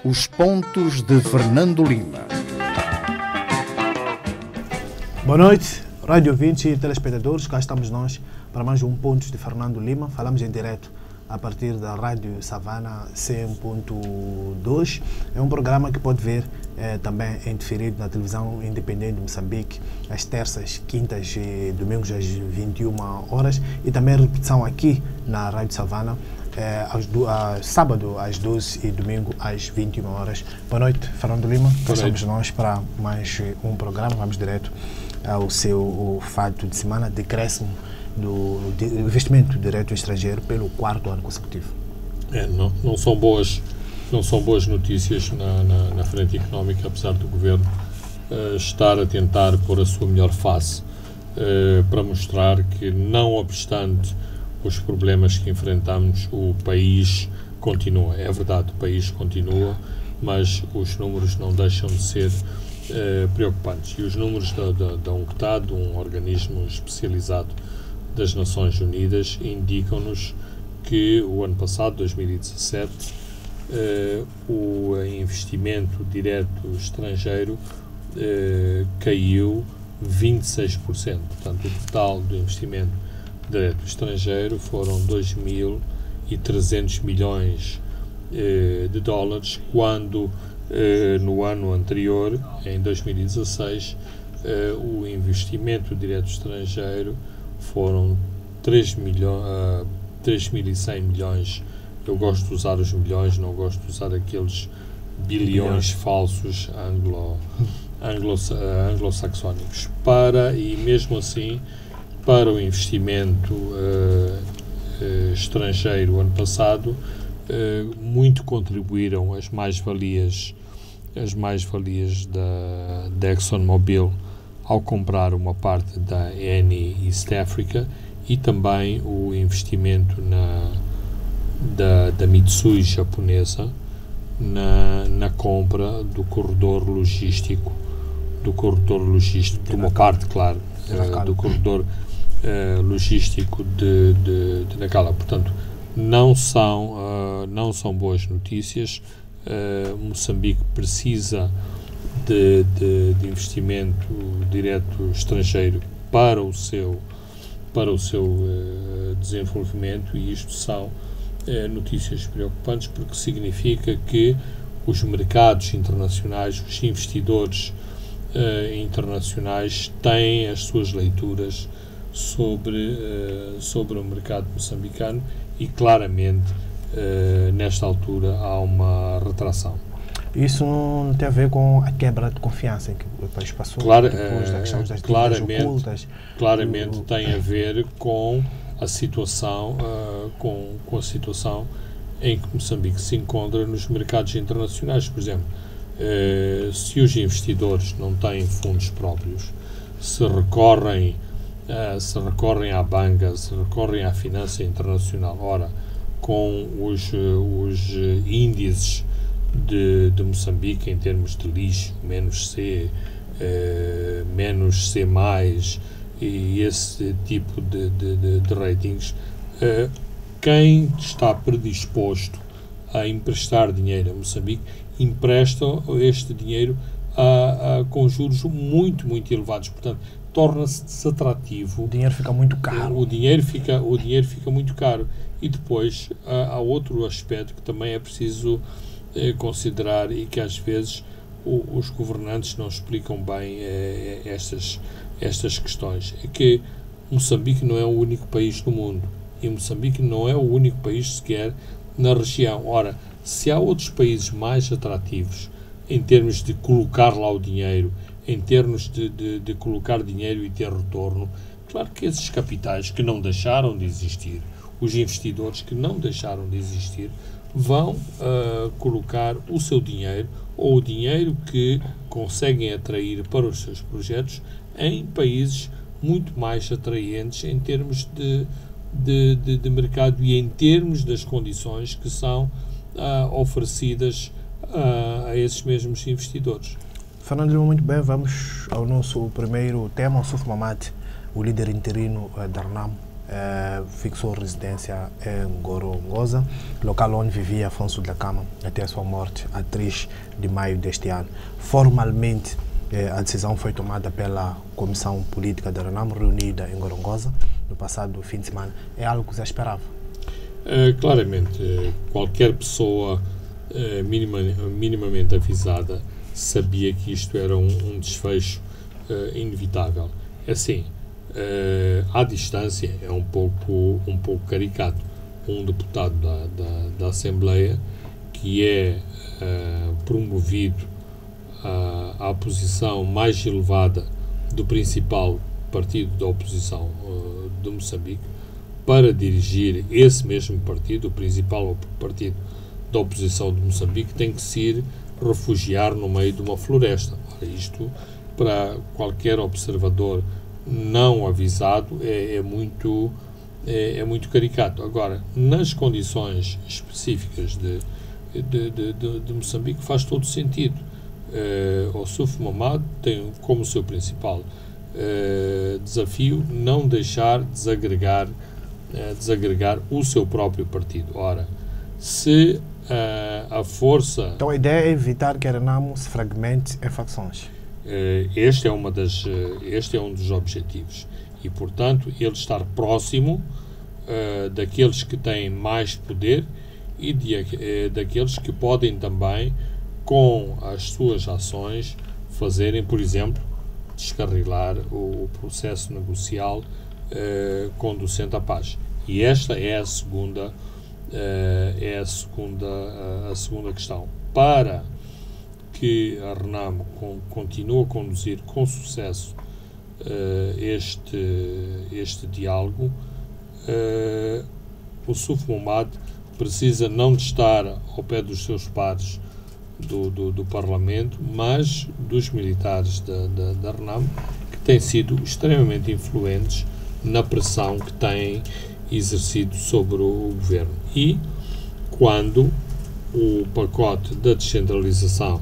Os pontos de Fernando Lima. Boa noite, rádio ouvintes e telespectadores. Cá estamos nós para mais um Pontos de Fernando Lima. Falamos em direto a partir da Rádio Savana 100.2. É um programa que pode ver também em diferido na televisão independente de Moçambique, às terças, quintas e domingos às 21 horas, e também repetição aqui na Rádio Savana sábado às 12 e domingo às 21 horas. Boa noite, Fernando Lima. Estamos nós para mais um programa. Vamos direto ao seu fato de semana, decréscimo do investimento direto estrangeiro pelo 4º ano consecutivo. Não são boas notícias na frente económica, apesar do Governo estar a tentar pôr a sua melhor face para mostrar que, não obstante os problemas que enfrentamos, o país continua. É verdade, o país continua, mas os números não deixam de ser preocupantes. E os números da UNCTAD, um organismo especializado das Nações Unidas, indicam-nos que o ano passado, 2017, o investimento direto estrangeiro caiu 26%. Portanto, o total do investimento direto estrangeiro foram 2.300 milhões de dólares, quando no ano anterior, em 2016, o investimento direto estrangeiro foram 3.100 milhões. Eu gosto de usar os milhões, não gosto de usar aqueles bilhões falsos anglo-saxónicos. E mesmo assim, para o investimento estrangeiro ano passado, muito contribuíram as mais-valias da ExxonMobil ao comprar uma parte da Eni East Africa, e também o investimento da Mitsui japonesa na compra do corredor logístico, de uma parte, claro, do corredor logístico de Nacala. Portanto, não são boas notícias. Moçambique precisa de investimento direto estrangeiro para o seu desenvolvimento, e isto são notícias preocupantes, porque significa que os mercados internacionais, os investidores internacionais têm as suas leituras sobre o mercado moçambicano, e claramente nesta altura há uma retração. Isso não tem a ver com a quebra de confiança em que o país passou, depois da questão das dívidas ocultas? Claramente tem a ver com a situação, com a situação em que Moçambique se encontra nos mercados internacionais. Por exemplo, se os investidores não têm fundos próprios, se recorrem à banca, se recorrem à finança internacional, ora, com os índices de Moçambique em termos de lixo, -C, -C+, e esse tipo de ratings, quem está predisposto a emprestar dinheiro a Moçambique empresta este dinheiro com juros muito, muito elevados. Portanto, torna-se desatrativo. O dinheiro fica muito caro. O dinheiro fica muito caro. E depois há outro aspecto que também é preciso considerar, e que às vezes os governantes não explicam bem estas questões. É que Moçambique não é o único país do mundo, e Moçambique não é o único país sequer na região. Ora, se há outros países mais atrativos em termos de colocar lá o dinheiro, em termos de colocar dinheiro e ter retorno, claro que esses capitais que não deixaram de existir, os investidores que não deixaram de existir, vão colocar o seu dinheiro, ou o dinheiro que conseguem atrair para os seus projetos, em países muito mais atraentes em termos de mercado e em termos das condições que são oferecidas a esses mesmos investidores. Fernando Lima, muito bem, vamos ao nosso primeiro tema. O Suf Mahamat, o líder interino da RENAMO, fixou residência em Gorongosa, local onde vivia Afonso Dhlakama até a sua morte, a 3 de maio deste ano. Formalmente, a decisão foi tomada pela Comissão Política da RENAM, reunida em Gorongosa no passado fim de semana. É algo que já esperava? Claramente, qualquer pessoa minimamente avisada sabia que isto era um desfecho inevitável. Assim, à distância é um pouco caricato. Um deputado da Assembleia que é promovido à posição mais elevada do principal partido da oposição de Moçambique para dirigir esse mesmo partido, o principal partido da oposição de Moçambique, tem que se ir refugiar no meio de uma floresta. Ora, isto, para qualquer observador não avisado, é muito caricato. Agora, nas condições específicas de Moçambique, faz todo sentido. O Ossuf Mahamat tem como seu principal desafio não deixar desagregar o seu próprio partido. Ora, se a força... Então a ideia é evitar que a RENAM se fragmente em facções. Este é um dos objetivos. E, portanto, ele estar próximo daqueles que têm mais poder e daqueles que podem também, com as suas ações, fazerem, por exemplo, descarrilar o processo negocial conducente à paz. E esta é a segunda questão. Para que a RENAM continue a conduzir com sucesso este diálogo, o Ossuf Mahamat precisa não de estar ao pé dos seus pares do Parlamento, mas dos militares da RENAM, que têm sido extremamente influentes na pressão que têm exercido sobre o governo. E quando o pacote da descentralização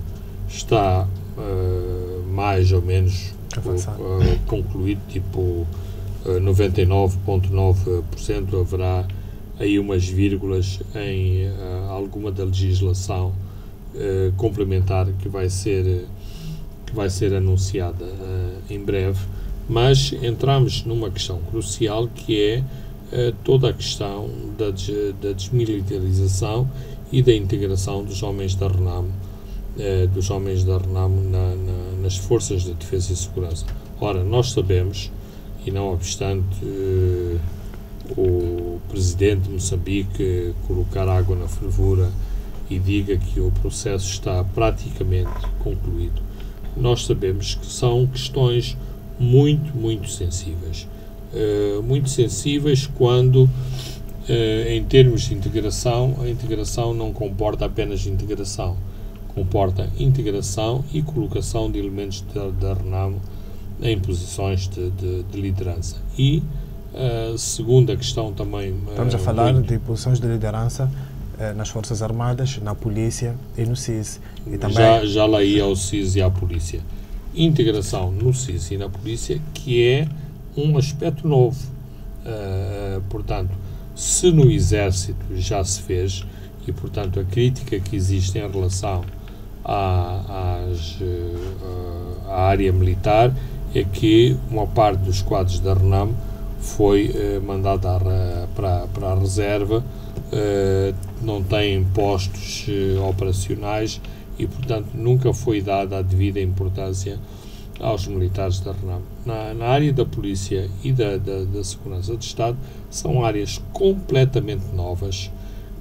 está mais ou menos concluído, tipo 99,9%, haverá aí umas vírgulas em alguma da legislação complementar que vai ser anunciada em breve, mas entramos numa questão crucial, que é toda a questão da desmilitarização e da integração dos homens da RENAM nas forças de defesa e segurança. Ora, nós sabemos, e não obstante o presidente de Moçambique colocar água na fervura e diga que o processo está praticamente concluído, nós sabemos que são questões muito sensíveis. Muito sensíveis quando, em termos de integração, a integração não comporta apenas integração, comporta integração e colocação de elementos da RENAM em posições de liderança. E a segunda questão também... Estamos a falar de posições de liderança nas Forças Armadas, na Polícia e no SIS. E também... já lá ia ao SIS e à Polícia. Integração no SIS e na Polícia, que é um aspecto novo. Portanto, se no Exército já se fez, e portanto a crítica que existe em relação à área militar é que uma parte dos quadros da RENAM foi mandada para a reserva, não têm postos operacionais e, portanto, nunca foi dada a devida importância aos militares da RENAM. Na área da Polícia e da Segurança de Estado, são áreas completamente novas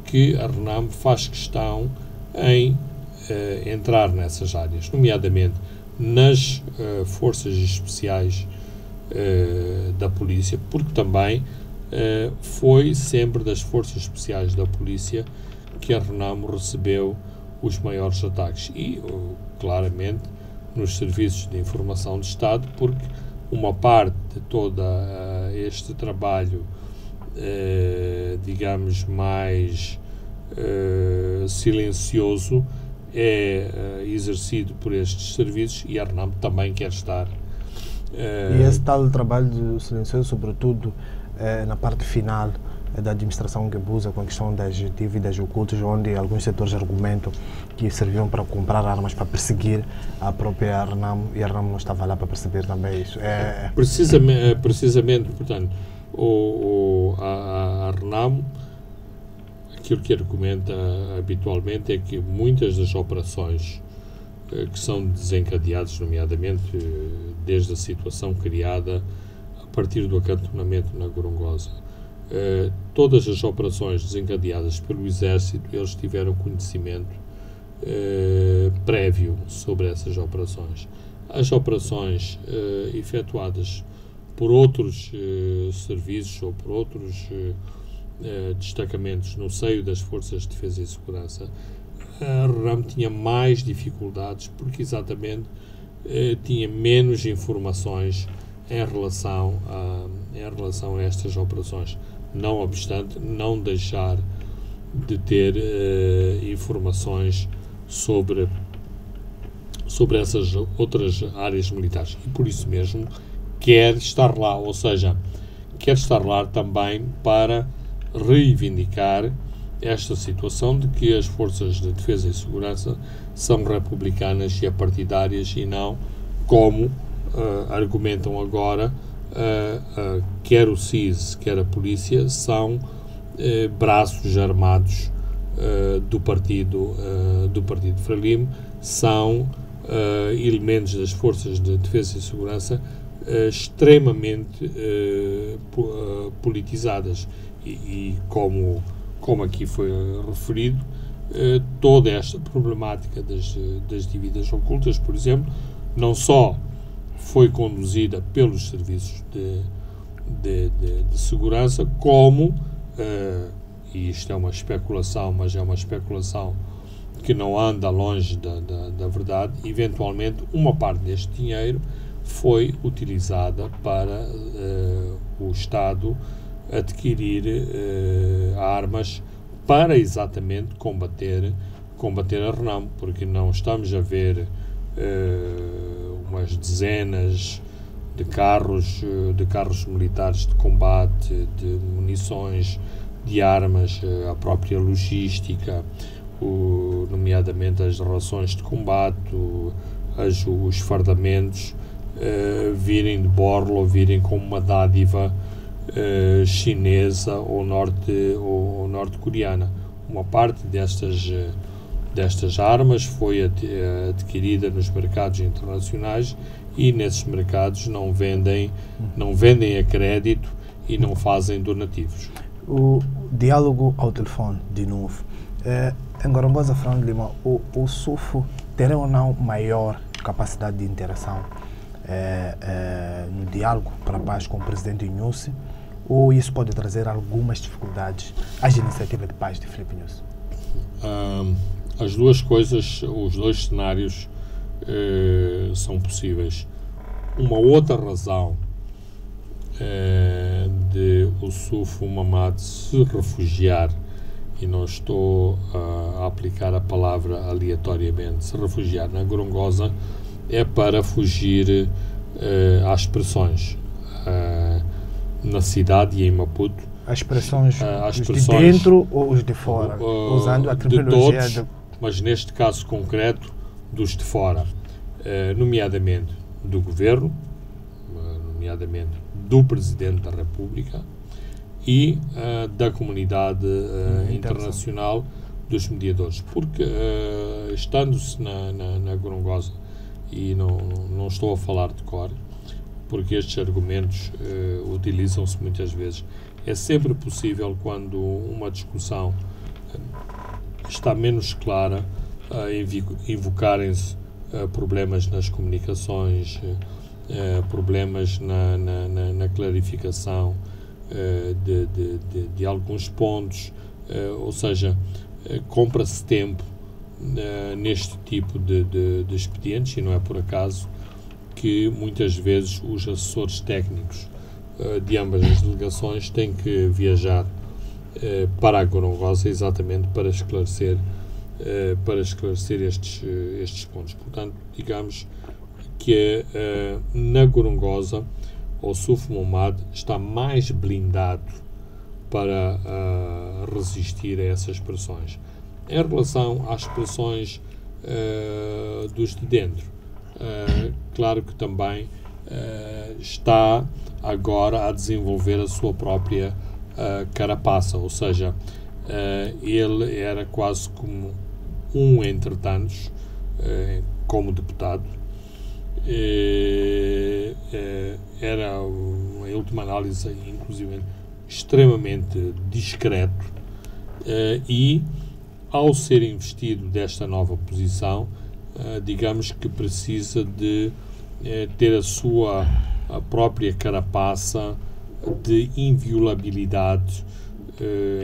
que a RENAM faz questão em entrar nessas áreas, nomeadamente nas forças especiais da Polícia, porque também foi sempre das forças especiais da Polícia que a RENAM recebeu os maiores ataques e, claramente, nos serviços de informação de Estado, porque uma parte de todo este trabalho, digamos, mais silencioso é exercido por estes serviços e a RENAM também quer estar. E esse tal trabalho silencioso, sobretudo na parte final da administração Guebuza com a questão das dívidas ocultas, onde alguns setores argumentam que serviam para comprar armas para perseguir a própria RENAM, e a RENAM não estava lá para perceber também isso. Precisamente, portanto, a RENAM, aquilo que argumenta habitualmente é que muitas das operações que são desencadeadas, nomeadamente desde a situação criada a partir do acantonamento na Gorongosa, todas as operações desencadeadas pelo Exército, eles tiveram conhecimento prévio sobre essas operações. As operações efetuadas por outros serviços ou por outros destacamentos no seio das Forças de Defesa e Segurança, a RAM tinha mais dificuldades porque exatamente tinha menos informações em relação a estas operações. Não obstante, não deixar de ter informações sobre essas outras áreas militares. E por isso mesmo quer estar lá, ou seja, quer estar lá também para reivindicar esta situação de que as forças de defesa e segurança são republicanas e apartidárias e não, como argumentam agora, quer o CIS, quer a polícia, são braços armados do partido Frelimo, são elementos das forças de defesa e segurança extremamente politizadas e como aqui foi referido, toda esta problemática das dívidas ocultas, por exemplo, não só foi conduzida pelos serviços de segurança, como, e isto é uma especulação, mas é uma especulação que não anda longe da verdade, eventualmente uma parte deste dinheiro foi utilizada para o Estado adquirir armas para exatamente combater a RENAM, porque não estamos a ver umas dezenas de carros militares de combate, de munições, de armas, a própria logística, nomeadamente as rações de combate, os fardamentos, virem de borla ou virem como uma dádiva chinesa ou norte-coreana. Uma parte destas armas foi adquirida nos mercados internacionais e nesses mercados não vendem a crédito e não fazem donativos. O diálogo ao telefone, de novo. Em Gorongosa, Fernando Lima, o SUFO terá ou não maior capacidade de interação no diálogo para a paz com o presidente Nyusi, ou isso pode trazer algumas dificuldades às iniciativas de paz de Filipe Nyusi? As duas coisas, os dois cenários são possíveis. Uma outra razão de o SUFO Mamad se refugiar, e não estou a aplicar a palavra aleatoriamente, se refugiar na Gorongosa, é para fugir às pressões na cidade e em Maputo. As pressões de dentro ou os de fora? Usando a terminologia de todos, mas neste caso concreto, dos de fora, nomeadamente do governo, nomeadamente do Presidente da República e da comunidade internacional, dos mediadores. Porque estando-se na Gorongosa, e não estou a falar de cor, porque estes argumentos utilizam-se muitas vezes. É sempre possível, quando uma discussão está menos clara, invocarem-se problemas nas comunicações, problemas na clarificação de alguns pontos, ou seja, compra-se tempo neste tipo de expedientes, e não é por acaso que muitas vezes os assessores técnicos de ambas as delegações têm que viajar para a Gorongosa exatamente para esclarecer estes pontos. Portanto, digamos que na Gorongosa Ossuf Momad está mais blindado para resistir a essas pressões. Em relação às pressões dos de dentro, claro que também está agora a desenvolver a sua própria carapaça, ou seja, ele era quase como um entre tantos, como deputado. Era, em última análise, inclusive, extremamente discreto, e, ao ser investido desta nova posição, digamos que precisa de ter a própria carapaça de inviolabilidade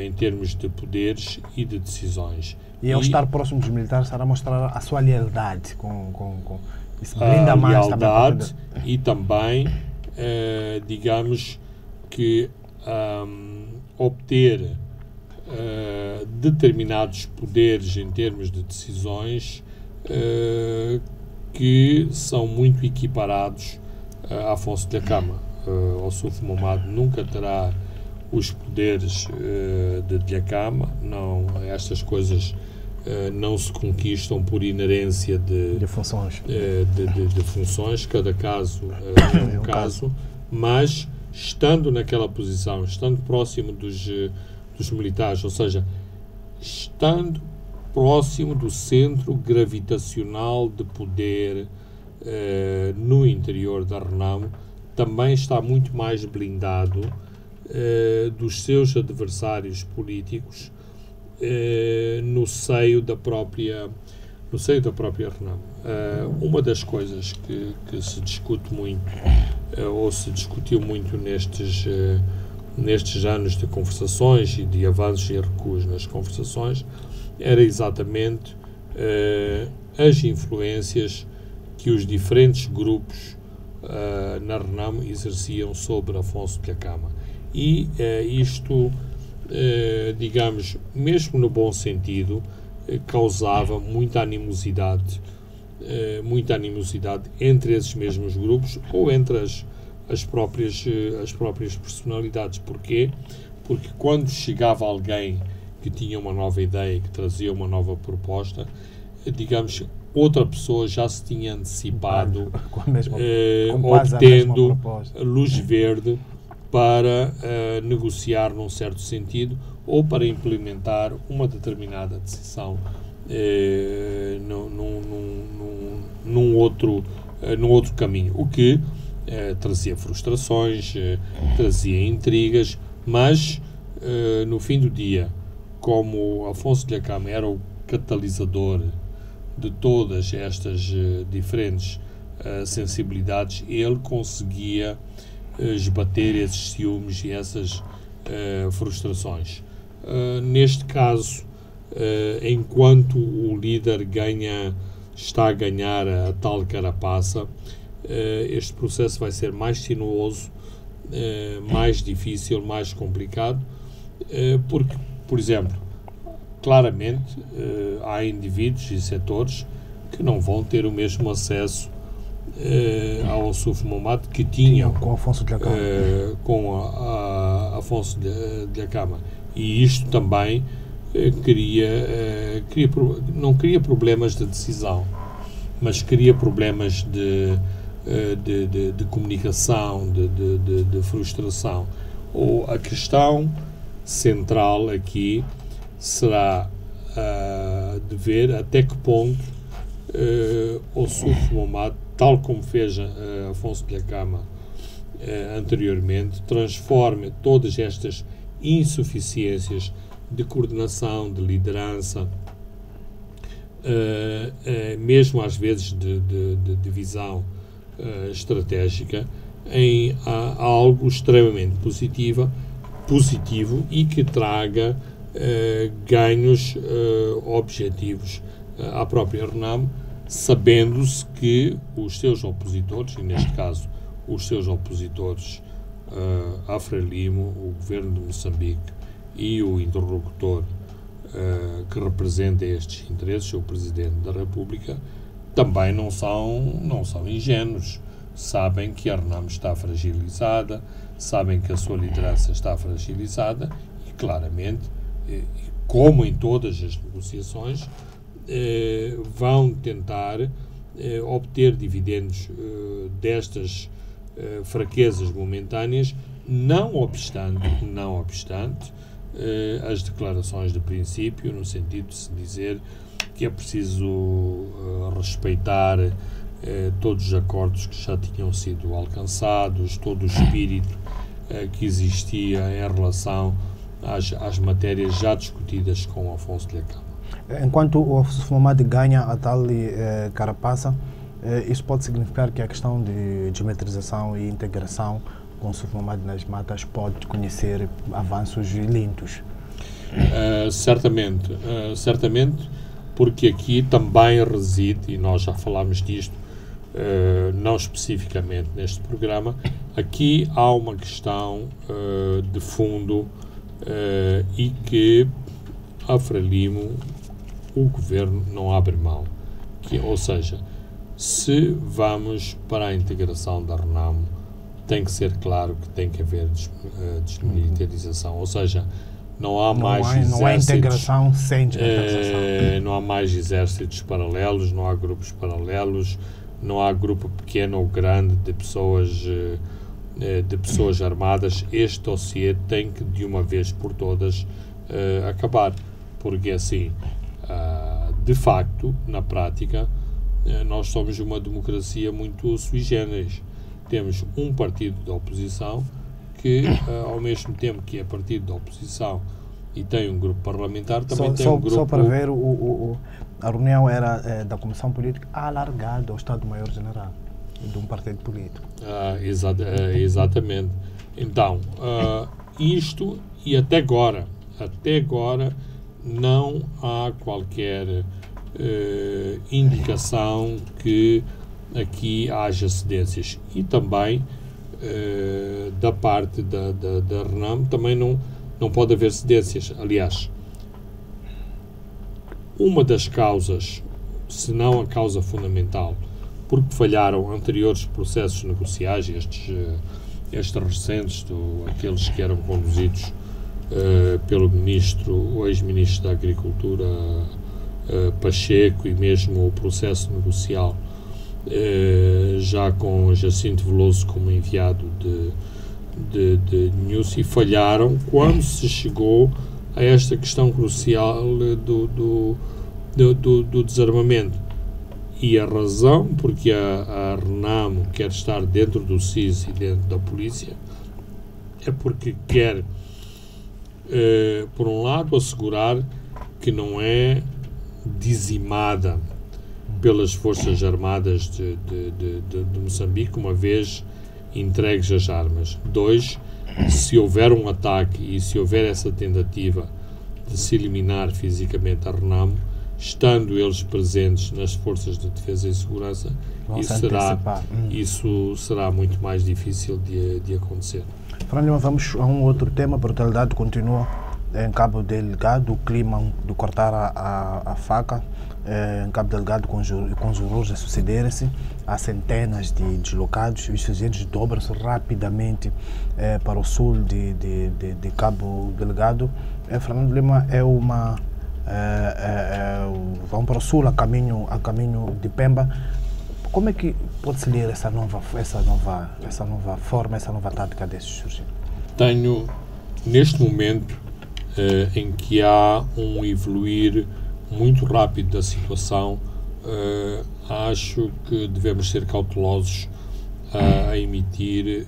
em termos de poderes e de decisões. E ao estar próximo dos militares, estará a mostrar a sua lealdade com isso brinda mais lealdade também e também, digamos que obter determinados poderes em termos de decisões que são muito equiparados a Afonso Dhlakama. Ossuf Momad nunca terá os poderes de Dhlakama, não, estas coisas não se conquistam por inerência de funções. De funções, cada caso é um caso, mas estando naquela posição, estando próximo dos militares, ou seja, estando próximo do centro gravitacional de poder no interior da Renamo, também está muito mais blindado dos seus adversários políticos no seio da própria Renamo. Uma das coisas que se discute muito, ou se discutiu muito nestes anos de conversações e de avanços e recuos nas conversações, era exatamente as influências que os diferentes grupos na Renamo exerciam sobre Afonso Dhlakama. E isto, digamos, mesmo no bom sentido, causava muita animosidade entre esses mesmos grupos ou entre as próprias personalidades. Porquê? Porque quando chegava alguém que tinha uma nova ideia, que trazia uma nova proposta, digamos, outra pessoa já se tinha antecipado, obtendo luz verde para negociar num certo sentido ou para implementar uma determinada decisão num outro caminho, o que trazia frustrações, trazia intrigas, mas no fim do dia, como Afonso Dhlakama era o catalisador de todas estas diferentes sensibilidades, ele conseguia esbater esses ciúmes e essas frustrações. Neste caso, enquanto o líder está a ganhar a tal carapaça, este processo vai ser mais sinuoso, mais difícil, mais complicado, porque, por exemplo, claramente há indivíduos e setores que não vão ter o mesmo acesso ao Ossuf Momad que tinham com Afonso Dhlakama. Com Afonso Dhlakama. E isto também não cria problemas de decisão, mas cria problemas de comunicação, de frustração. Ou a questão central aqui será de ver até que ponto Ossuf Momad, tal como fez Afonso Dhlakama anteriormente, transforma todas estas insuficiências de coordenação, de liderança, mesmo às vezes de visão estratégica, em algo extremamente positivo e que traga ganhos objetivos à própria Renamo, sabendo-se que os seus opositores, e neste caso os seus opositores a Frelimo, o governo de Moçambique e o interlocutor que representa estes interesses, o Presidente da República, também não são ingênuos. sabem que a RENAM está fragilizada, sabem que a sua liderança está fragilizada e, claramente, como em todas as negociações, vão tentar obter dividendos destas fraquezas momentâneas, não obstante as declarações de princípio, no sentido de se dizer que é preciso respeitar todos os acordos que já tinham sido alcançados, todo o espírito que existia em relação às matérias já discutidas com Afonso de Lhakama. Enquanto o FUNAMAD ganha a tal carapaça, isso pode significar que a questão de desmilitarização e integração com o FUNAMAD nas matas pode conhecer avanços lentos? Certamente, porque aqui também reside, e nós já falámos disto, não especificamente neste programa, aqui há uma questão de fundo e que a Frelimo o governo não abre mão, ou seja, se vamos para a integração da RENAM, tem que ser claro que tem que haver desmilitarização, ou seja, não há integração sem desmilitarização. Não há mais exércitos paralelos, não há grupos paralelos, não há grupo pequeno ou grande de pessoas armadas. Este dossiê tem que, de uma vez por todas, acabar. Porque, assim, de facto, na prática, nós somos uma democracia muito sui generis. Temos um partido da oposição que, ao mesmo tempo que é partido da oposição e tem um grupo parlamentar, também tem um grupo... Só para ver, a reunião era da Comissão Política alargada ao Estado-Maior-General de um partido político. Exatamente. Então, isto, e até agora não há qualquer indicação que aqui haja cedências. E também, da parte da RENAM, também não pode haver cedências. Aliás, uma das causas, se não a causa fundamental, porque falharam anteriores processos negociais, estes recentes, aqueles que eram conduzidos pelo o ex-ministro da Agricultura, Pacheco, e mesmo o processo negocial já com Jacinto Veloso como enviado de Nussi, falharam quando se chegou a esta questão crucial do desarmamento. E a razão porque a RENAM quer estar dentro do SIS e dentro da polícia é porque quer, por um lado, assegurar que não é dizimada pelas Forças Armadas de Moçambique, uma vez entregues as armas. 2, se houver um ataque e se houver essa tentativa de se eliminar fisicamente a RENAM, estando eles presentes nas Forças de Defesa e Segurança, isso será muito mais difícil de acontecer. Fernando, vamos a um outro tema. A brutalidade continua em Cabo Delgado, o clima de cortar a faca em Cabo Delgado com os horrores a sucederem-se. Há centenas de deslocados, os fuzis dobram-se rapidamente para o sul de Cabo Delgado. Fernando Lima vão para o sul a caminho de Pemba. Como é que pode-se ler essa nova forma, essa nova tática desses surgir? Tenho, neste momento, em que há um evoluir muito rápido da situação, acho que devemos ser cautelosos a emitir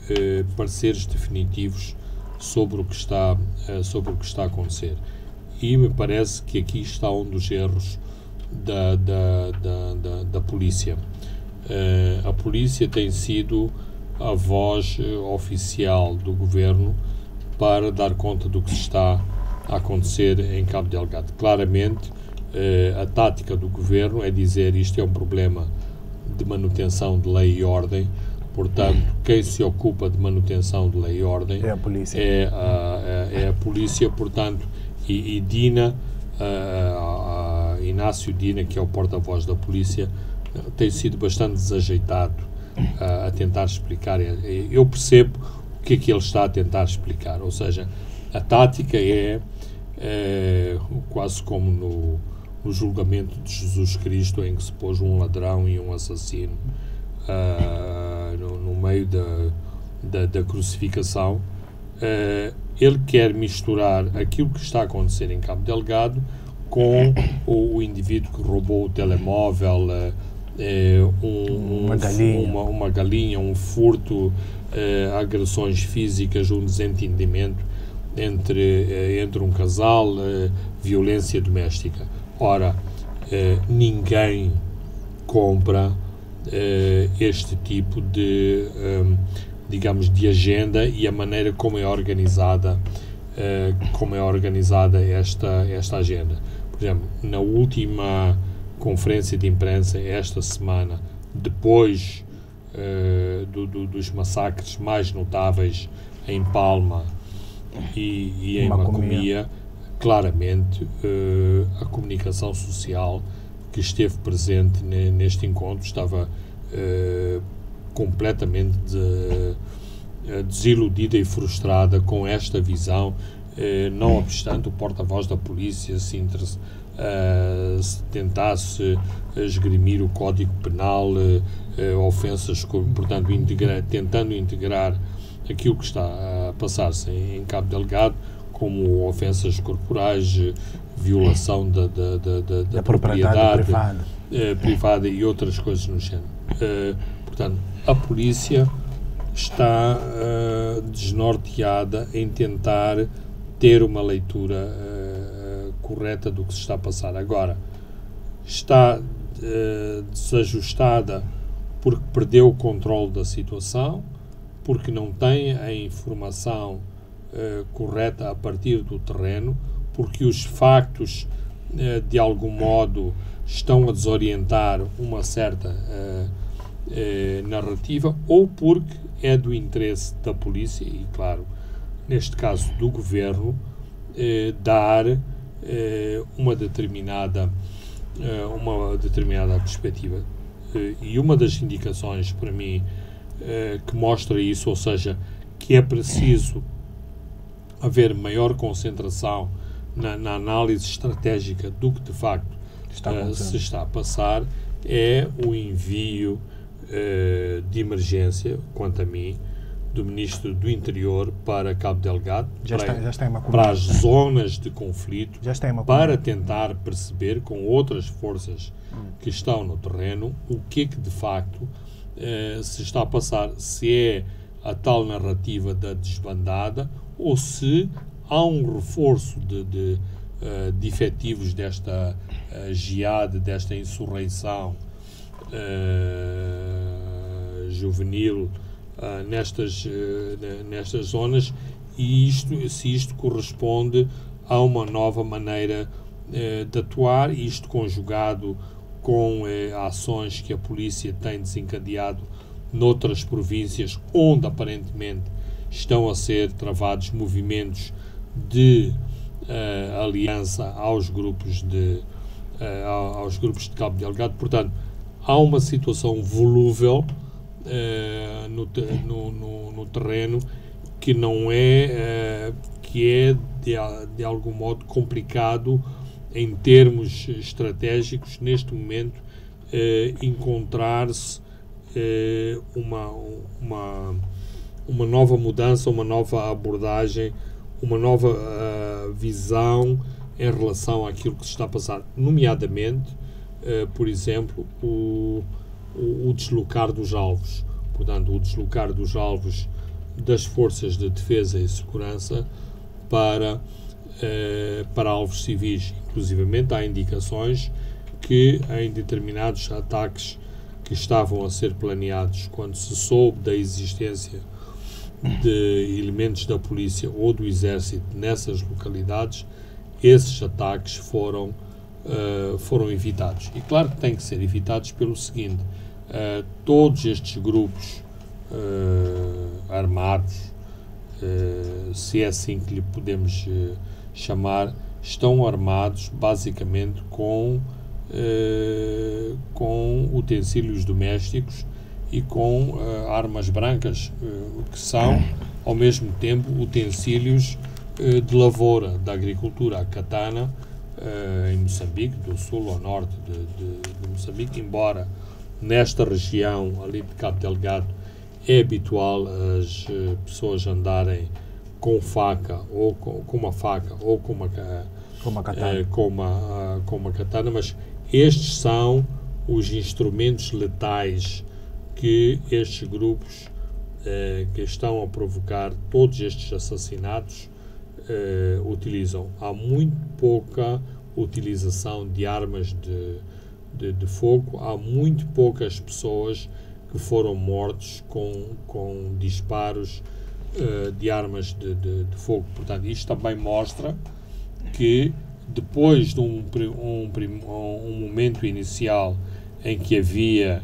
pareceres definitivos sobre o que está a acontecer. E me parece que aqui está um dos erros da polícia. A polícia tem sido a voz oficial do governo para dar conta do que está a acontecer em Cabo Delgado. Claramente, a tática do governo é dizer isto é um problema de manutenção de lei e ordem, portanto, quem se ocupa de manutenção de lei e ordem é a polícia. É a polícia, portanto, e Dina, Inácio Dina, que é o porta-voz da polícia, tem sido bastante desajeitado a tentar explicar. Eu percebo o que é que ele está a tentar explicar, ou seja, a tática é quase como no julgamento de Jesus Cristo, em que se pôs um ladrão e um assassino no meio da crucificação. Ele quer misturar aquilo que está a acontecer em Cabo Delgado com o indivíduo que roubou o telemóvel, uma galinha, um furto, agressões físicas, um desentendimento entre um casal, violência doméstica. Ora, ninguém compra este tipo de, digamos, de agenda e a maneira como é organizada esta agenda. Por exemplo, na última conferência de imprensa esta semana, depois dos massacres mais notáveis em Palma e em Macomia, claramente a comunicação social que esteve presente neste encontro estava completamente desiludida e frustrada com esta visão. Não obstante o porta-voz da polícia se tentasse esgrimir o Código Penal, ofensas, portanto, tentando integrar aquilo que está a passar-se em Cabo Delgado, como ofensas corporais, violação da propriedade privada e outras coisas no género. Portanto, a polícia está desnorteada em tentar ter uma leitura correta do que se está a passar. Agora, está desajustada porque perdeu o controle da situação, porque não tem a informação correta a partir do terreno, porque os factos, de algum modo, estão a desorientar uma certa narrativa, ou porque é do interesse da polícia e, claro, neste caso do governo, dar uma determinada perspectiva. E uma das indicações, para mim, que mostra isso, ou seja, que é preciso haver maior concentração na análise estratégica do que de facto se está a passar, é o envio de emergência, quanto a mim, do Ministro do Interior para Cabo Delgado, para as zonas de conflito, para tentar perceber com outras forças que estão no terreno o que é que de facto se está a passar, se é a tal narrativa da desbandada ou se há um reforço de efetivos desta jihad, desta insurreição juvenil nestas zonas, e se isto corresponde a uma nova maneira de atuar, isto conjugado com ações que a polícia tem desencadeado noutras províncias onde aparentemente estão a ser travados movimentos de aliança aos grupos de Cabo Delgado. Portanto, há uma situação volúvel no terreno que não que é de algum modo complicado em termos estratégicos neste momento encontrar-se uma nova mudança, uma nova abordagem, uma nova visão em relação àquilo que se está a passar, nomeadamente, por exemplo, o deslocar dos alvos. Portanto, o deslocar dos alvos das forças de defesa e segurança para alvos civis. Inclusivamente, há indicações que em determinados ataques que estavam a ser planeados, quando se soube da existência de elementos da polícia ou do exército nessas localidades, esses ataques foram evitados. E claro que têm que ser evitados pelo seguinte: todos estes grupos armados, se é assim que lhe podemos chamar, estão armados basicamente com utensílios domésticos e com armas brancas, que são, ao mesmo tempo, utensílios de lavoura, da agricultura. A katana, em Moçambique, do sul ao norte de Moçambique, embora nesta região ali de Cabo Delgado é habitual as pessoas andarem com faca, ou com uma faca, ou com uma katana, mas estes são os instrumentos letais que estes grupos que estão a provocar todos estes assassinatos utilizam. Há muito pouca utilização de armas de fogo, há muito poucas pessoas que foram mortos com disparos de armas de fogo. Portanto, isto também mostra que depois de um momento inicial em que havia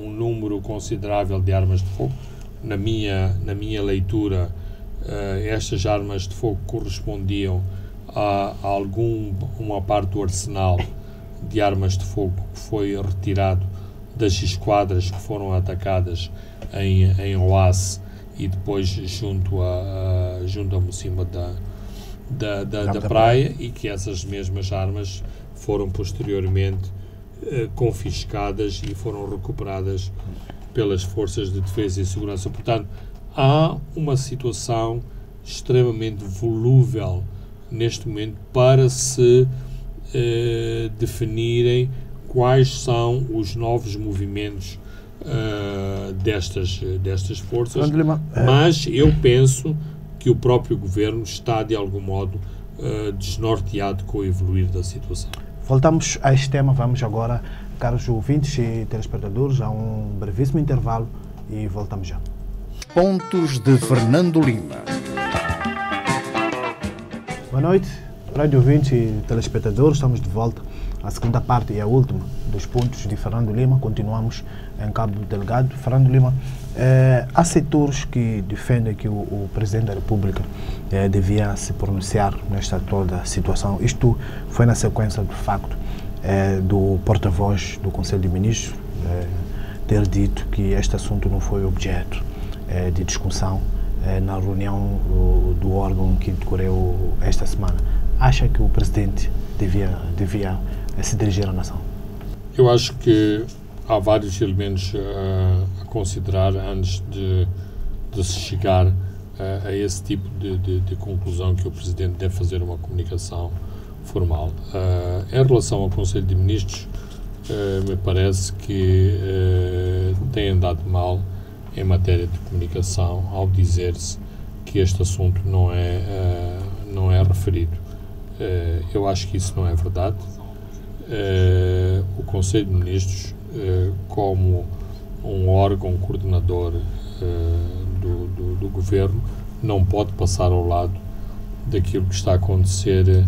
um número considerável de armas de fogo, na minha leitura, estas armas de fogo correspondiam a uma parte do arsenal de armas de fogo que foi retirado das esquadras que foram atacadas em Oace e depois junto a cima da praia, e que essas mesmas armas foram posteriormente confiscadas e foram recuperadas pelas forças de defesa e segurança. Portanto, há uma situação extremamente volúvel neste momento para se definirem quais são os novos movimentos destas forças, mas eu penso que o próprio governo está, de algum modo, desnorteado com o evoluir da situação. Voltamos a este tema, vamos agora, caros ouvintes e telespectadores, a um brevíssimo intervalo e voltamos já. Pontos de Fernando Lima. Boa noite, rádio ouvintes e telespectadores, estamos de volta à segunda parte e a última dos pontos de Fernando Lima. Continuamos em Cabo Delgado. Fernando Lima, há setores que defendem que o Presidente da República devia se pronunciar nesta toda situação. Isto foi na sequência do facto do porta-voz do Conselho de Ministros ter dito que este assunto não foi objeto de discussão na reunião do órgão que decorreu esta semana. Acha que o Presidente devia se dirigir à nação? Eu acho que há vários elementos a considerar antes de se chegar a esse tipo de conclusão que o Presidente deve fazer uma comunicação formal. Em relação ao Conselho de Ministros, me parece que tem andado mal em matéria de comunicação ao dizer-se que este assunto não é referido. Eu acho que isso não é verdade. O Conselho de Ministros, como um órgão coordenador do Governo, não pode passar ao lado daquilo que está a acontecer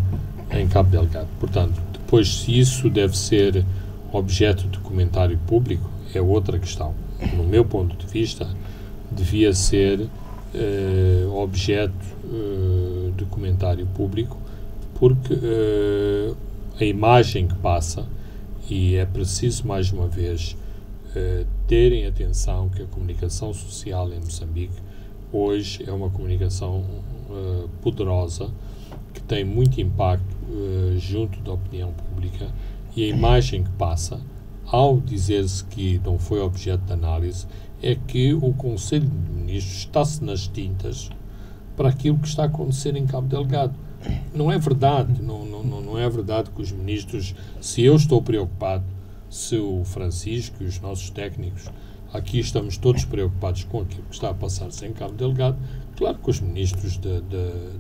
em Cabo Delgado. Portanto, depois, se isso deve ser objeto de comentário público, é outra questão. No meu ponto de vista, devia ser objeto de comentário público, porque a imagem que passa, e é preciso mais uma vez terem atenção que a comunicação social em Moçambique hoje é uma comunicação poderosa, que tem muito impacto junto da opinião pública, e a imagem que passa ao dizer-se que não foi objeto de análise é que o Conselho de Ministros está-se nas tintas para aquilo que está a acontecer em Cabo Delgado. Não é verdade, não é verdade que os ministros, se eu estou preocupado, se o Francisco e os nossos técnicos aqui estamos todos preocupados com aquilo que está a passar-se em Cabo Delgado, claro que os ministros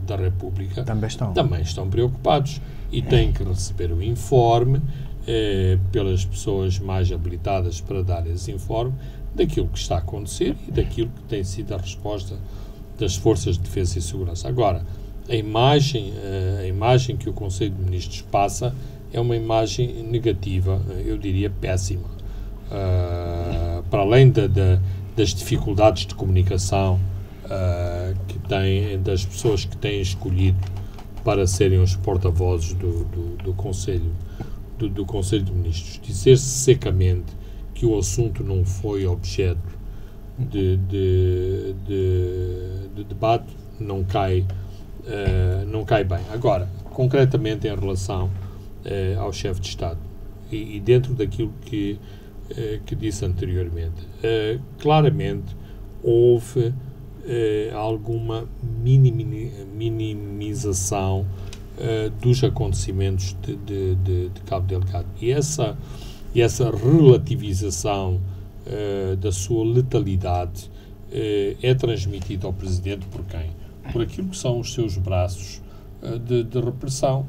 da República também estão preocupados e têm que receber o informe pelas pessoas mais habilitadas para dar esse informe daquilo que está a acontecer e daquilo que tem sido a resposta das Forças de Defesa e Segurança. Agora, a imagem que o Conselho de Ministros passa é uma imagem negativa, eu diria péssima. Para além das dificuldades de comunicação que têm, das pessoas que têm escolhido para serem os porta-vozes do Conselho de Ministros, dizer-se secamente que o assunto não foi objeto de debate, não cai bem. Agora, concretamente em relação ao chefe de Estado e dentro daquilo que disse anteriormente, claramente houve alguma minimização dos acontecimentos de Cabo Delgado. E essa relativização da sua letalidade é transmitida ao Presidente por quem? Por aquilo que são os seus braços de repressão,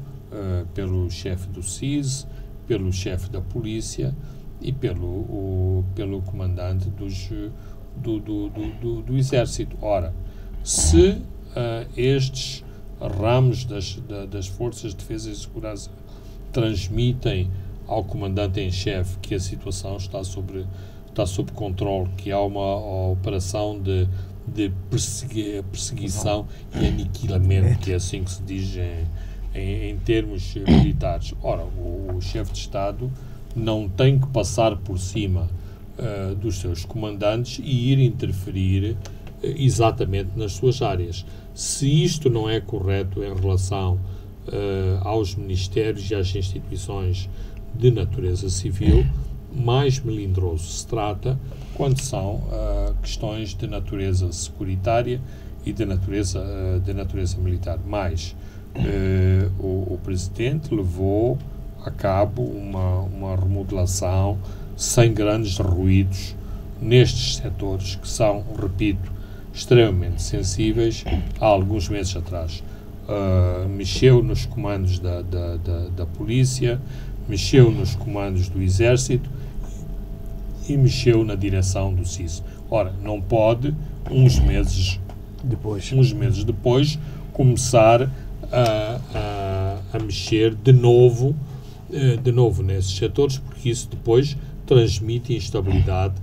pelo chefe do SIS, pelo chefe da polícia e pelo comandante do Exército. Ora, se estes ramos das Forças de Defesa e Segurança transmitem ao comandante em chefe que a situação está sob controle, que há uma operação de perseguição e aniquilamento, que é assim que se diz em termos militares. Ora, o chefe de Estado não tem que passar por cima dos seus comandantes e ir interferir exatamente nas suas áreas. Se isto não é correto em relação aos ministérios e às instituições de natureza civil, mais melindroso se trata quando são questões de natureza securitária e de natureza militar. Mas o Presidente levou a cabo uma remodelação sem grandes ruídos nestes setores que são, repito, extremamente sensíveis há alguns meses atrás. Mexeu nos comandos da polícia, mexeu nos comandos do Exército e mexeu na direção do SIS. Ora, não pode, uns meses depois, começar a mexer de novo nesses setores, porque isso depois transmite instabilidade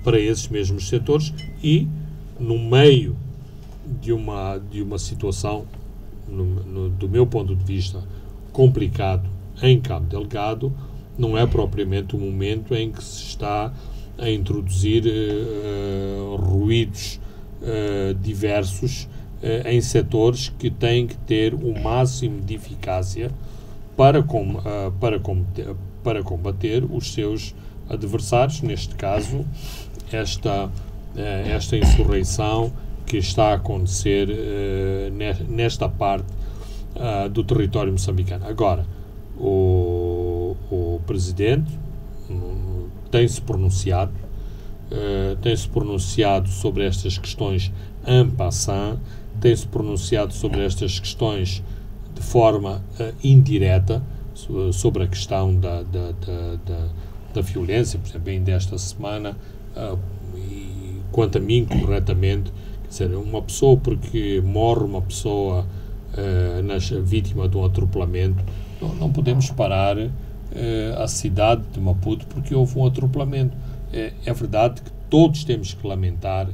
para esses mesmos setores e, no meio de uma situação, do meu ponto de vista, complicado em Cabo Delgado, não é propriamente o momento em que se está a introduzir ruídos diversos em setores que têm que ter o máximo de eficácia para combater os seus adversários, neste caso, esta insurreição que está a acontecer nesta parte do território moçambicano. Agora, o Presidente tem-se pronunciado sobre estas questões en passant, tem-se pronunciado sobre estas questões de forma indireta, sobre a questão da violência. Por exemplo, ainda esta semana, e quanto a mim, corretamente, quer dizer, uma pessoa, porque morre uma pessoa vítima de um atropelamento, não podemos parar a cidade de Maputo porque houve um atropelamento. É verdade que todos temos que lamentar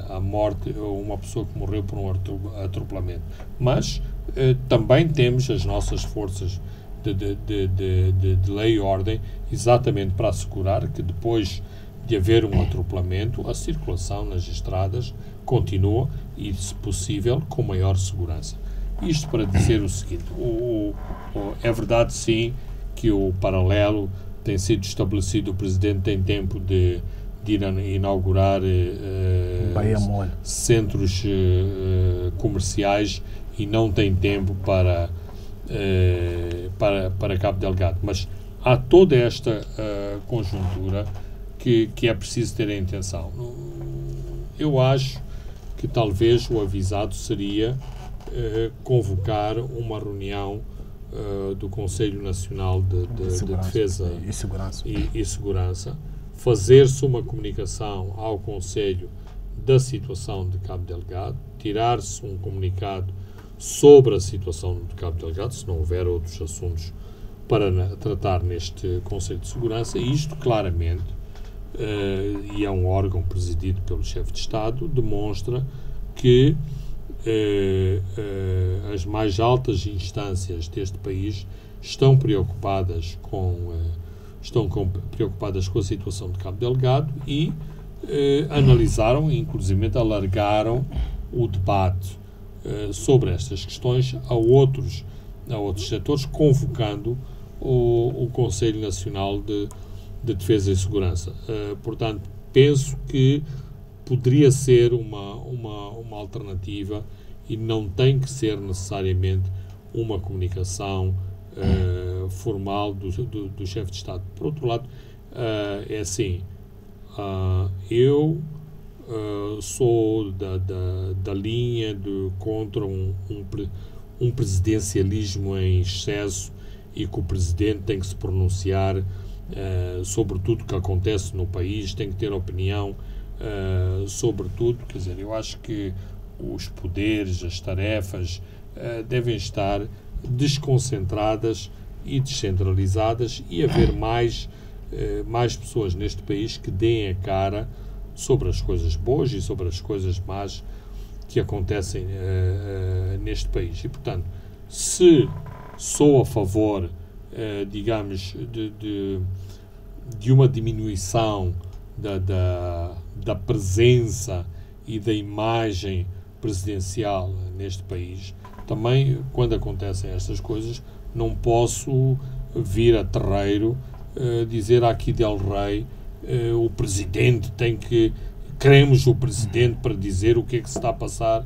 a morte ou uma pessoa que morreu por um atropelamento, mas também temos as nossas forças de lei e ordem exatamente para assegurar que depois de haver um atropelamento a circulação nas estradas continua e, se possível, com maior segurança. Isto para dizer o seguinte, é verdade sim que o paralelo tem sido estabelecido, o Presidente tem tempo de ir a inaugurar centros comerciais e não tem tempo para Cabo Delgado. Mas há toda esta conjuntura que é preciso ter em atenção. Eu acho que talvez o avisado seria convocar uma reunião do Conselho Nacional de Defesa e Segurança, fazer-se uma comunicação ao Conselho da situação de Cabo Delgado, tirar-se um comunicado sobre a situação de Cabo Delgado, se não houver outros assuntos para tratar neste Conselho de Segurança, e isto claramente, e é um órgão presidido pelo chefe de Estado, demonstra que as mais altas instâncias deste país estão preocupadas com estão preocupadas com a situação de Cabo Delgado e analisaram e, inclusive, alargaram o debate sobre estas questões a outros setores, convocando o Conselho Nacional de Defesa e Segurança. Portanto, penso que poderia ser uma alternativa e não tem que ser necessariamente uma comunicação formal do chefe de Estado. Por outro lado, é assim, eu sou da linha contra um presidencialismo em excesso e que o Presidente tem que se pronunciar sobre tudo que acontece no país, tem que ter opinião sobre tudo. Quer dizer, eu acho que os poderes, as tarefas devem estar desconcentradas e descentralizadas e haver mais pessoas neste país que deem a cara sobre as coisas boas e sobre as coisas más que acontecem neste país. E, portanto, se sou a favor, digamos, de uma diminuição da presença e da imagem presidencial neste país, também, quando acontecem estas coisas, não posso vir a terreiro dizer aqui del Rei o Presidente queremos o Presidente para dizer o que é que se está a passar,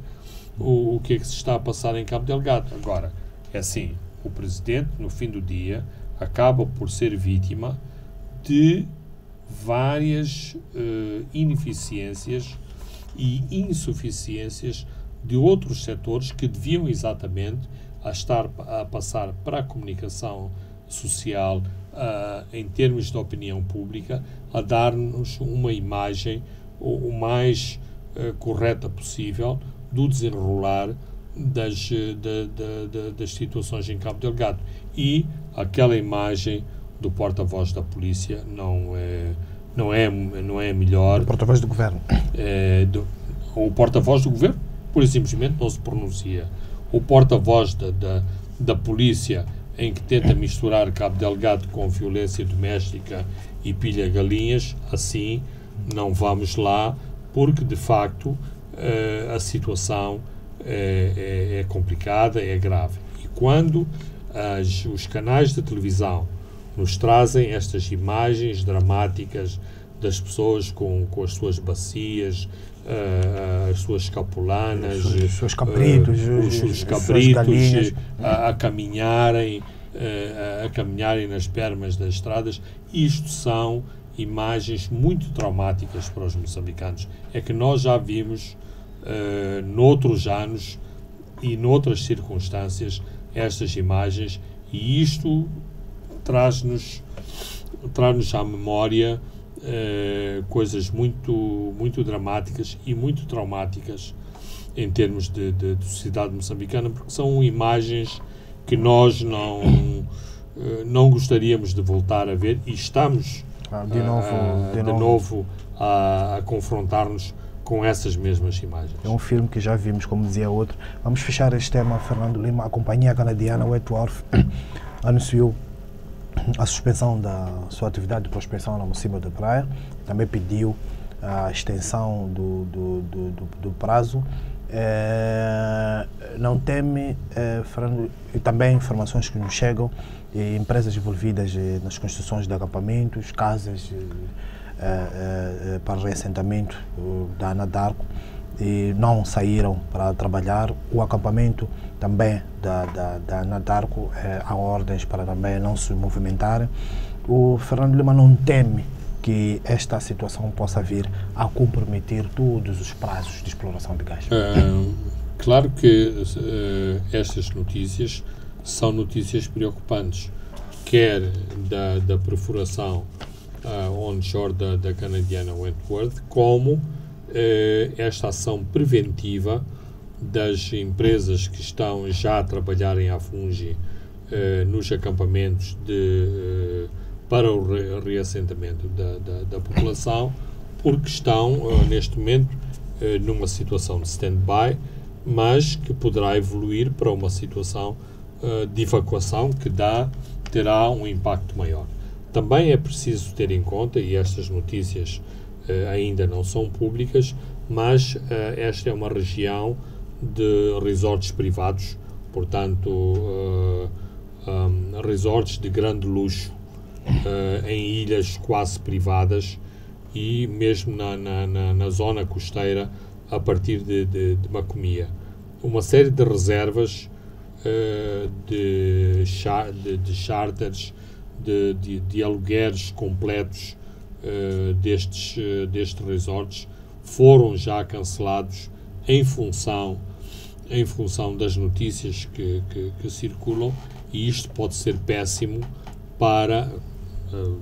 o que é que se está a passar em Cabo Delgado. Agora, é assim, o Presidente, no fim do dia, acaba por ser vítima de várias ineficiências e insuficiências de outros setores que deviam exatamente a passar para a comunicação social, em termos de opinião pública, a dar-nos uma imagem o mais correta possível do desenrolar das situações em Cabo Delgado. E aquela imagem do porta-voz da polícia não é melhor. O porta-voz do governo. O porta-voz do governo, pura e simplesmente, não se pronuncia. O porta-voz da polícia, em que tenta misturar Cabo Delgado com violência doméstica e pilha galinhas, assim não vamos lá, porque de facto a situação é complicada, é grave. E quando os canais de televisão nos trazem estas imagens dramáticas das pessoas com as suas bacias, as suas escapulanas, os seus cabritos, os cabritos a caminharem nas pernas das estradas, isto são imagens muito traumáticas para os moçambicanos. É que nós já vimos noutros anos e noutras circunstâncias estas imagens, e isto traz-nos à memória coisas muito dramáticas e muito traumáticas em termos de sociedade moçambicana, porque são imagens que nós não gostaríamos de voltar a ver, e estamos de novo a confrontar-nos com essas mesmas imagens. É um filme que já vimos, como dizia outro. Vamos fechar este tema, Fernando Lima. A companhia canadiana Wentworth anunciou a suspensão da sua atividade de prospecção na Mocímboa da Praia. Também pediu a extensão do prazo. Não teme, Fernando, e também informações que nos chegam de empresas envolvidas nas construções de acampamentos, casas para reassentamento da Anadarko, e não saíram para trabalhar. O acampamento também da Anadarko há ordens para também não se movimentarem. O Fernando Lima não teme que esta situação possa vir a comprometer todos os prazos de exploração de gás? Claro que estas notícias são notícias preocupantes, quer da perfuração onshore da canadiana Wentworth, como esta ação preventiva das empresas que estão já a trabalhar em Afungi nos acampamentos para o reassentamento da população, porque estão neste momento numa situação de stand-by, mas que poderá evoluir para uma situação de evacuação que terá um impacto maior. Também é preciso ter em conta, e estas notícias ainda não são públicas, mas esta é uma região de resorts privados, portanto, resorts de grande luxo, em ilhas quase privadas, e mesmo na zona costeira, a partir de Macomia. Uma série de reservas de charters, de alugueres completos destes resorts foram já cancelados em função das notícias que circulam, e isto pode ser péssimo para,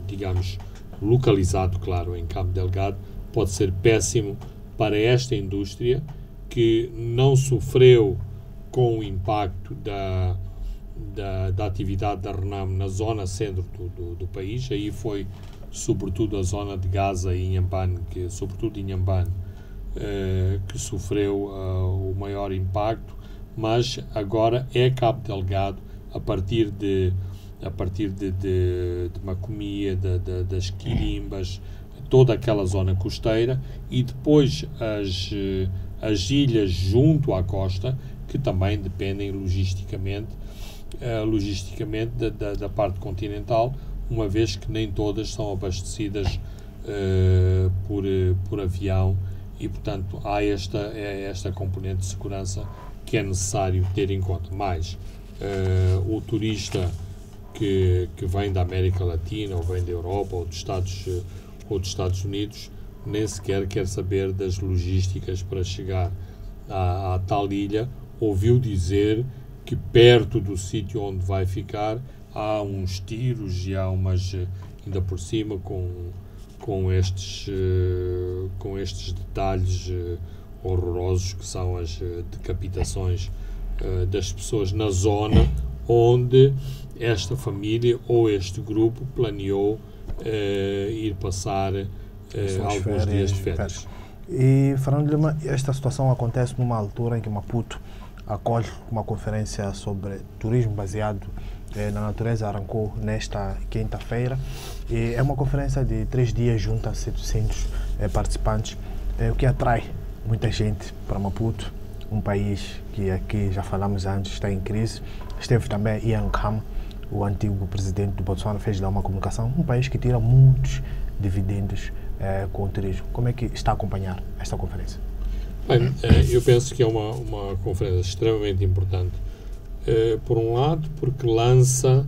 digamos, localizado, claro, em Cabo Delgado, pode ser péssimo para esta indústria que não sofreu com o impacto da atividade da Renam na zona centro do país. Aí foi sobretudo a zona de Gaza e Inhambane, que sofreu o maior impacto, mas agora é Cabo Delgado, a partir de Macomia, das Quirimbas, toda aquela zona costeira, e depois as ilhas junto à costa, que também dependem logisticamente da parte continental, uma vez que nem todas são abastecidas por avião, e portanto há esta componente de segurança que é necessário ter em conta. Mas o turista que vem da América Latina, ou vem da Europa, ou dos Estados Unidos, nem sequer quer saber das logísticas para chegar à tal ilha. Ouviu dizer que perto do sítio onde vai ficar há uns tiros e há umas, ainda por cima, com estes detalhes horrorosos, que são as decapitações das pessoas na zona onde esta família ou este grupo planeou ir passar alguns dias de férias. E, Fernando Lima, esta situação acontece numa altura em que Maputo acolhe uma conferência sobre turismo baseado na natureza, arrancou nesta quinta-feira. E é uma conferência de 3 dias, junta 700 participantes, o que atrai muita gente para Maputo, um país que aqui já falamos antes está em crise. Esteve também Ian Khama, o antigo presidente do Botswana, fez lá uma comunicação, um país que tira muitos dividendos com o turismo. Como é que está a acompanhar esta conferência? Bem, eu penso que é uma conferência extremamente importante. Por um lado, porque lança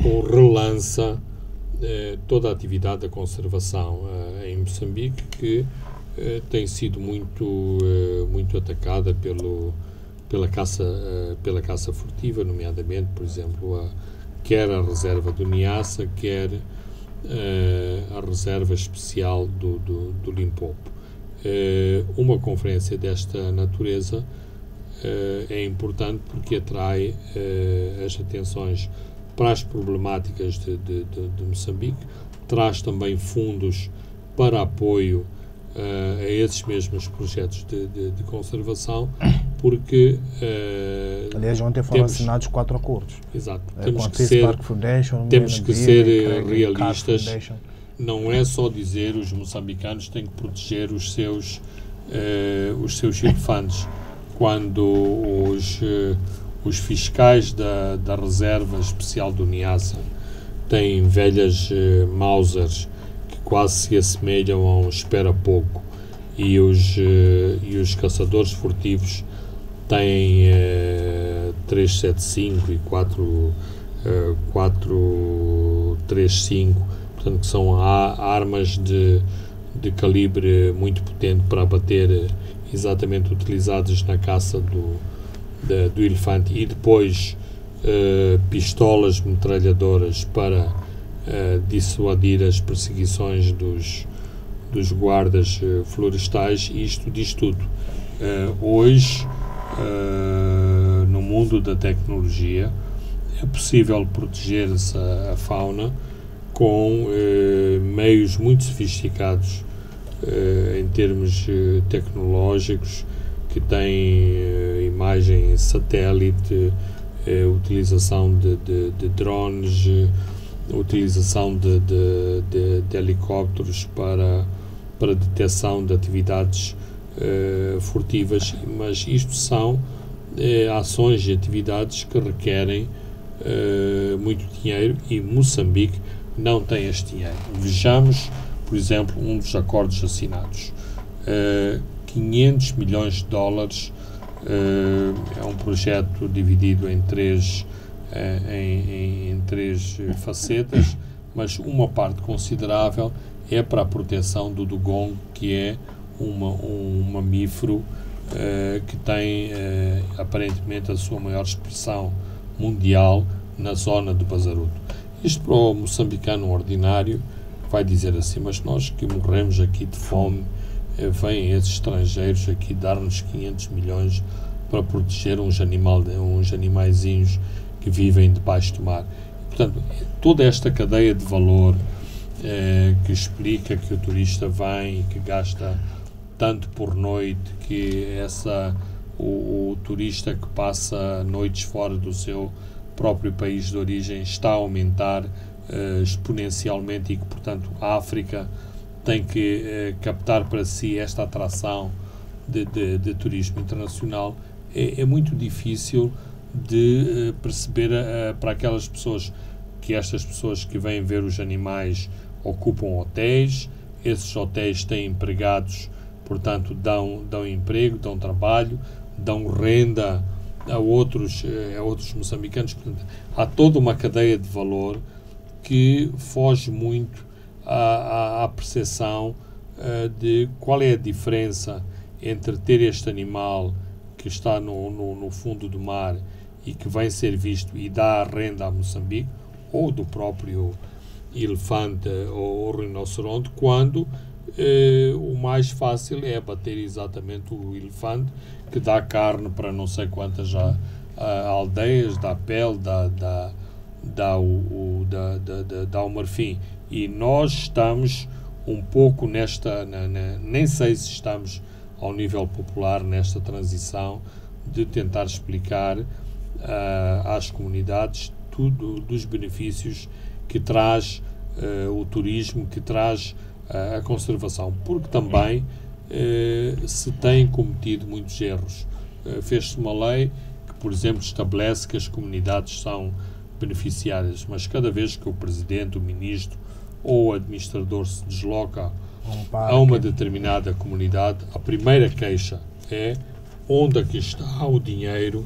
ou relança toda a atividade da conservação em Moçambique, que tem sido muito atacada pela caça furtiva, nomeadamente, por exemplo, quer a reserva do Niassa, quer a reserva especial do Limpopo. Uma conferência desta natureza é importante porque atrai as atenções para as problemáticas de Moçambique, traz também fundos para apoio a esses mesmos projetos de conservação, porque aliás, ontem foram assinados 4 acordos. Exato. Temos que ser realistas. Não é só dizer os moçambicanos têm que proteger os seus elefantes, quando os fiscais da reserva especial do Niassa têm velhas Mausers que quase se assemelham a um espera-pouco, e os caçadores furtivos têm 375 e 435, portanto, que são armas de calibre muito potente para abater, exatamente utilizados na caça do elefante, e depois pistolas metralhadoras para dissuadir as perseguições dos guardas florestais. E isto diz tudo. Hoje, no mundo da tecnologia, é possível proteger-se a fauna com meios muito sofisticados em termos tecnológicos, que têm imagem satélite, utilização de drones, a utilização de helicópteros para detecção de atividades furtivas, mas isto são ações e atividades que requerem muito dinheiro e Moçambique não tem este dinheiro. Vejamos, por exemplo, um dos acordos assinados. 500 milhões de dólares é um projeto dividido em três facetas, mas uma parte considerável é para a proteção do dugong, que é um mamífero que tem aparentemente a sua maior expressão mundial na zona do Bazaruto. Isto para o moçambicano ordinário vai dizer assim, mas nós que morremos aqui de fome, vêm esses estrangeiros aqui dar-nos 500 milhões para proteger uns animaizinhos que vivem debaixo do mar. Portanto, toda esta cadeia de valor que explica que o turista vem e que gasta tanto por noite, que o turista que passa noites fora do seu próprio país de origem está a aumentar exponencialmente e que, portanto, a África tem que captar para si esta atração de turismo internacional, é muito difícil de perceber para aquelas pessoas que estas pessoas que vêm ver os animais ocupam hotéis, esses hotéis têm empregados, portanto dão emprego, dão trabalho, dão renda a outros moçambicanos. Portanto, há toda uma cadeia de valor que foge muito à percepção de qual é a diferença entre ter este animal que está no fundo do mar e que vem ser visto e dá renda a Moçambique, ou do próprio elefante ou rinoceronte, quando o mais fácil é abater exatamente o elefante, que dá carne para não sei quantas aldeias, dá pele, dá o marfim. E nós estamos um pouco nem sei se estamos ao nível popular nesta transição de tentar explicar às comunidades tudo dos benefícios que traz o turismo, que traz a conservação, porque também se têm cometido muitos erros. Fez-se uma lei que, por exemplo, estabelece que as comunidades são beneficiárias, mas cada vez que o presidente, o ministro ou o administrador se desloca a uma determinada comunidade, a primeira queixa é onde é que está o dinheiro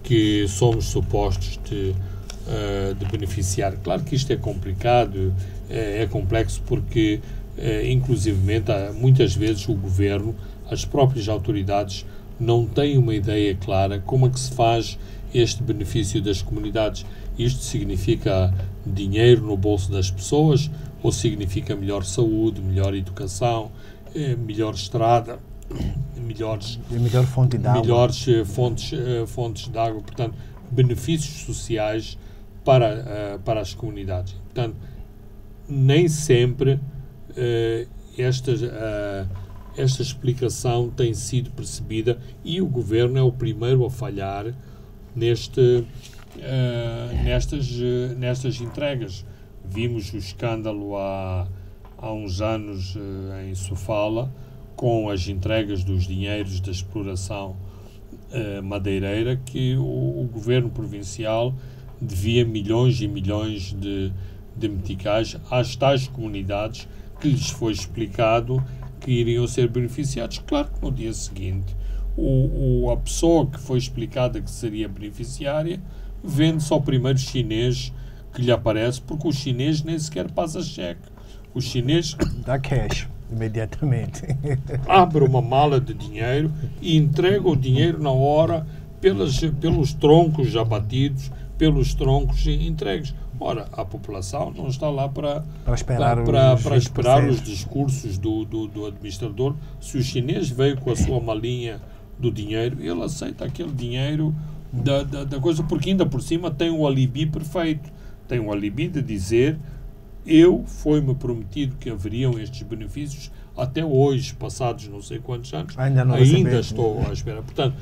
que somos supostos de beneficiar. Claro que isto é complicado, é complexo, porque inclusivamente muitas vezes o governo, as próprias autoridades não têm uma ideia clara como é que se faz este benefício das comunidades. Isto significa dinheiro no bolso das pessoas ou significa melhor saúde, melhor educação, melhor estrada, melhores fonte de água. Melhores fontes de água, portanto, benefícios sociais para as comunidades. Portanto, nem sempre esta explicação tem sido percebida e o governo é o primeiro a falhar nestas entregas. Vimos o escândalo há uns anos em Sofala, com as entregas dos dinheiros da exploração madeireira, que o governo provincial devia milhões e milhões de meticais às tais comunidades que lhes foi explicado que iriam ser beneficiados. Claro que no dia seguinte a pessoa que foi explicada que seria beneficiária vende-se ao primeiro chinês que lhe aparece, porque o chinês nem sequer passa cheque. O chinês dá cash imediatamente. Abre uma mala de dinheiro e entrega o dinheiro na hora pelos troncos abatidos, pelos troncos entregues. Ora, a população não está lá para esperar os discursos do administrador. Se o chinês veio com a sua malinha do dinheiro, ele aceita aquele dinheiro da coisa, porque ainda por cima tem o alibi perfeito. Tem o alibi de dizer: foi-me prometido que haveriam estes benefícios, até hoje, passados não sei quantos anos, ainda estou à espera. Portanto,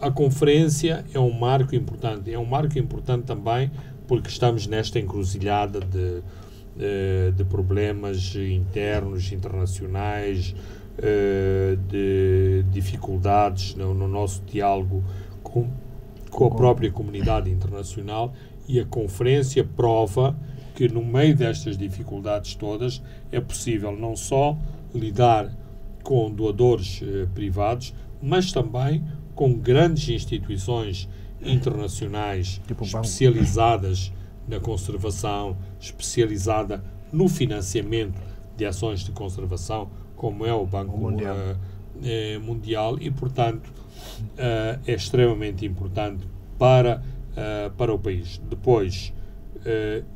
a conferência é um marco importante. É um marco importante também porque estamos nesta encruzilhada de problemas internos, internacionais, de dificuldades no nosso diálogo com a própria comunidade internacional, e a conferência prova que no meio destas dificuldades todas é possível não só lidar com doadores privados, mas também com grandes instituições internacionais especializadas na conservação, especializada no financiamento de ações de conservação, como é o Banco Mundial, e, portanto, é extremamente importante para o país. Depois,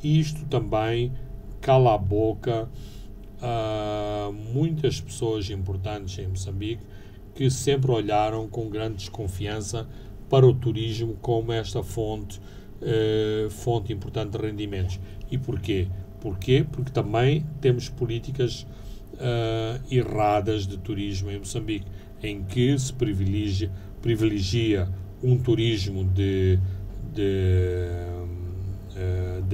isto também cala a boca a muitas pessoas importantes em Moçambique que sempre olharam com grande desconfiança para o turismo como esta fonte importante de rendimentos. E porquê? Porque também temos políticas erradas de turismo em Moçambique, em que se privilegia um turismo de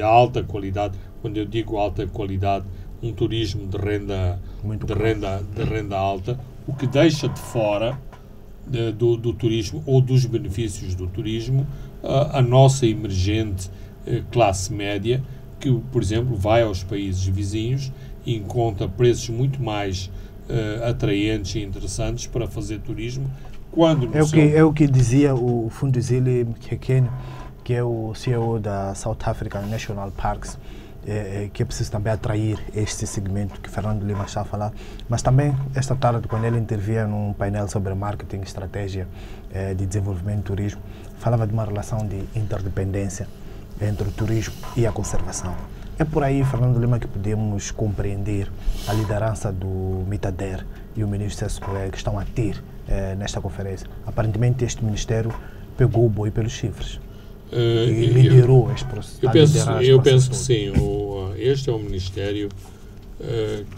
alta qualidade. Quando eu digo alta qualidade, um turismo de renda alta, o que deixa de fora do turismo ou dos benefícios do turismo a nossa emergente classe média, que, por exemplo, vai aos países vizinhos e encontra preços muito mais atraentes e interessantes para fazer turismo. Quando é o que dizia o Funduzile Mkhisekedi, que é o CEO da South African National Parks, que é preciso também atrair este segmento que Fernando Lima está a falar. Mas também, esta tarde, quando ele intervia num painel sobre marketing e estratégia de desenvolvimento do turismo, falava de uma relação de interdependência entre o turismo e a conservação. É por aí, Fernando Lima, que podemos compreender a liderança do Mitader e o ministro Celso Correia, que estão a ter nesta conferência. Aparentemente, este ministério pegou o boi pelos chifres. E liderou este processo. Eu penso que sim. Este é um ministério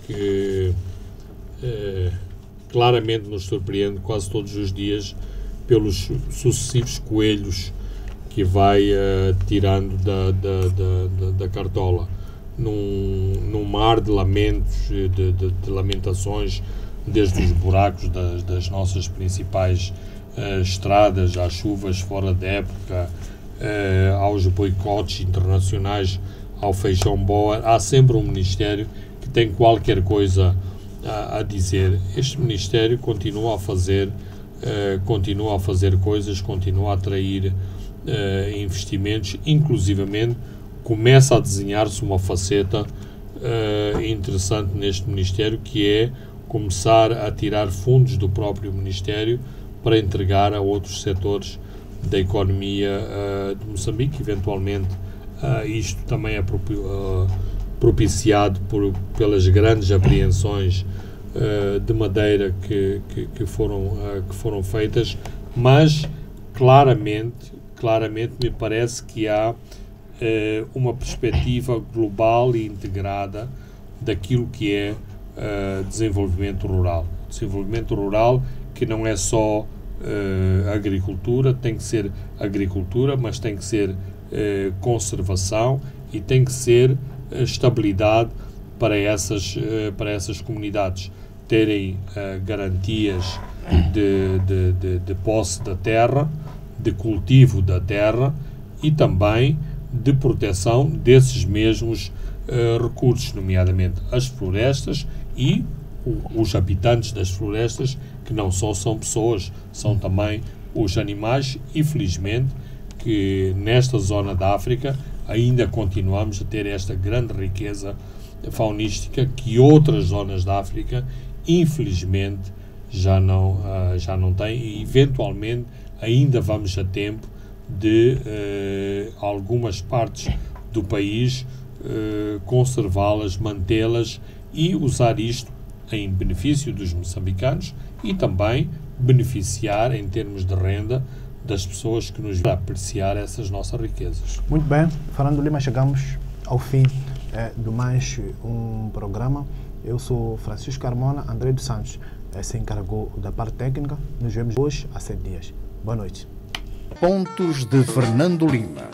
que claramente nos surpreende quase todos os dias pelos sucessivos coelhos que vai tirando da cartola. Num mar de lamentos, de lamentações, desde os buracos das nossas principais estradas, às chuvas fora de época, aos boicotes internacionais, ao feijão-boa. Há sempre um ministério que tem qualquer coisa a dizer. Este ministério continua a fazer coisas, continua a atrair investimentos, inclusivamente começa a desenhar-se uma faceta interessante neste ministério, que é começar a tirar fundos do próprio ministério para entregar a outros setores da economia de Moçambique. Eventualmente, isto também é propiciado pelas grandes apreensões de madeira que foram feitas, mas claramente me parece que há uma perspectiva global e integrada daquilo que é desenvolvimento rural. Desenvolvimento rural que não é só agricultura, tem que ser agricultura, mas tem que ser conservação e tem que ser estabilidade para essas comunidades terem garantias de posse da terra, de cultivo da terra e também de proteção desses mesmos recursos, nomeadamente as florestas e os habitantes das florestas, que não só são pessoas, são também os animais, e felizmente que nesta zona da África ainda continuamos a ter esta grande riqueza faunística que outras zonas da África infelizmente já não têm, e eventualmente ainda vamos a tempo de algumas partes do país conservá-las, mantê-las e usar isto em benefício dos moçambicanos e também beneficiar em termos de renda das pessoas que nos vão apreciar essas nossas riquezas. Muito bem, Fernando Lima, chegamos ao fim de mais um programa. Eu sou Francisco Carmona, André dos Santos se encarregou da parte técnica. Nos vemos hoje há 7 dias. Boa noite. Pontos de Fernando Lima.